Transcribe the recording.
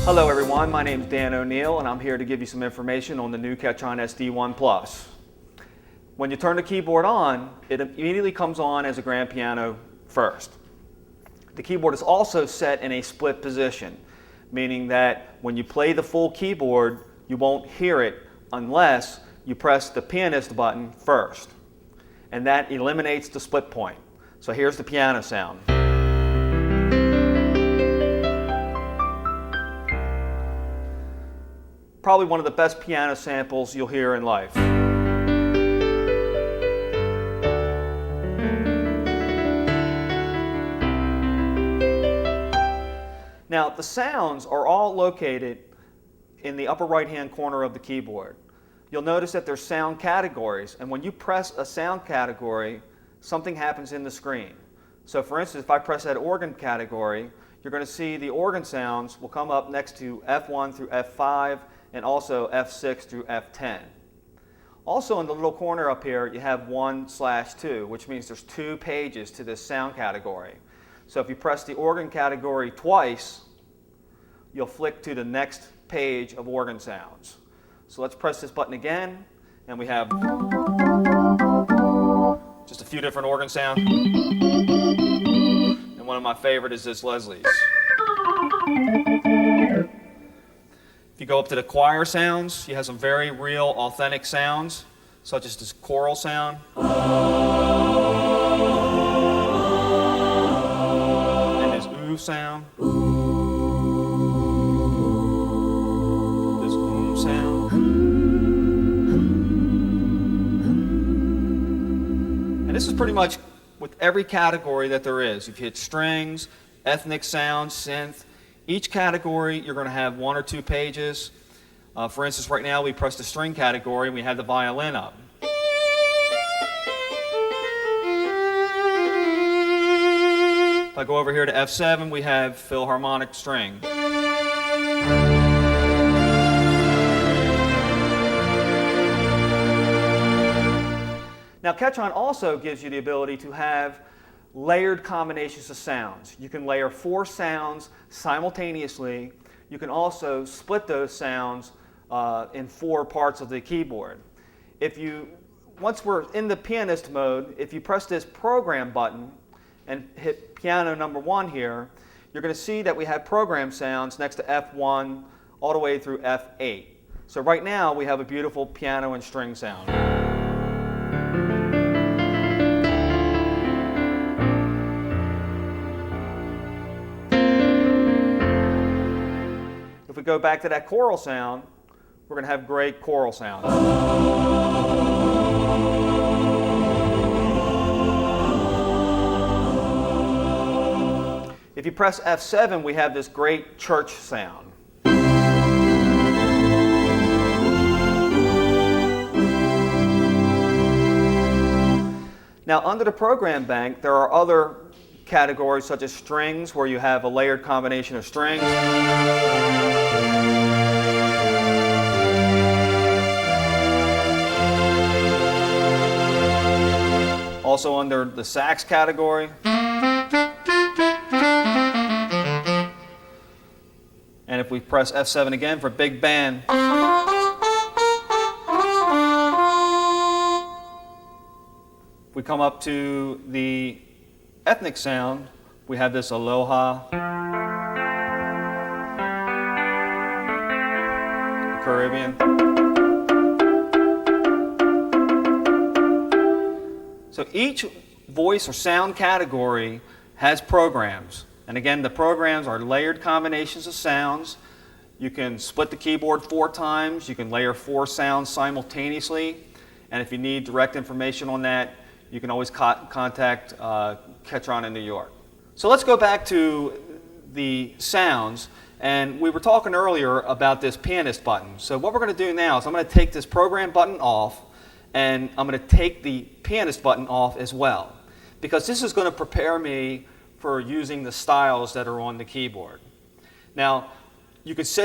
Hello everyone, my name is Dan O'Neill and I'm here to give you some information on the new Ketron SD1Plus. When you turn the keyboard on, it immediately comes on as a grand piano first. The keyboard is also set in a split position, meaning that when you play the full keyboard, you won't hear it unless you press the pianist button first. And that eliminates the split point. So here's the piano sound. Probably one of the best piano samples you'll hear in life. Now, the sounds are all located in the upper right-hand corner of the keyboard. You'll notice that there's sound categories, and when you press a sound category, something happens in the screen. So for instance, if I press that organ category, you're going to see the organ sounds will come up next to F1 through F5 and also F6 through F10. Also in the little corner up here, you have 1/2, which means there's 2 pages to this sound category. So if you press the organ category twice, you'll flick to the next page of organ sounds. So let's press this button again, and we have just a few different organ sounds. And one of my favorite is this Leslie's. If you go up to the choir sounds, you have some very real, authentic sounds, such as this choral sound. And this ooh sound. This oom sound. And this is pretty much with every category that there is. If you hit strings, ethnic sound, synth, each category you're going to have 1 or 2 pages. For instance, right now we press the string category and we have the violin up. If I go over here to F7, we have Philharmonic string. Now Ketron also gives you the ability to have layered combinations of sounds. You can layer 4 sounds simultaneously. You can also split those sounds in 4 parts of the keyboard. Once we're in the pianist mode, if you press this program button and hit piano number 1 here, you're going to see that we have program sounds next to F1 all the way through F8. So right now we have a beautiful piano and string sound. If we go back to that choral sound, we're going to have great choral sounds. If you press F7, we have this great church sound. Now, under the program bank, there are other categories such as strings, where you have a layered combination of strings. Also under the sax category. And if we press F7 again for big band, we come up to the ethnic sound, we have this aloha, Caribbean. So each voice or sound category has programs. And again, the programs are layered combinations of sounds. You can split the keyboard 4 times. You can layer 4 sounds simultaneously. And if you need direct information on that, you can always contact Ketron in New York. So let's go back to the sounds. And we were talking earlier about this pianist button. So what we're going to do now is I'm going to take this program button off, and I'm going to take the pianist button off as well, because this is going to prepare me for using the styles that are on the keyboard. Now, you could set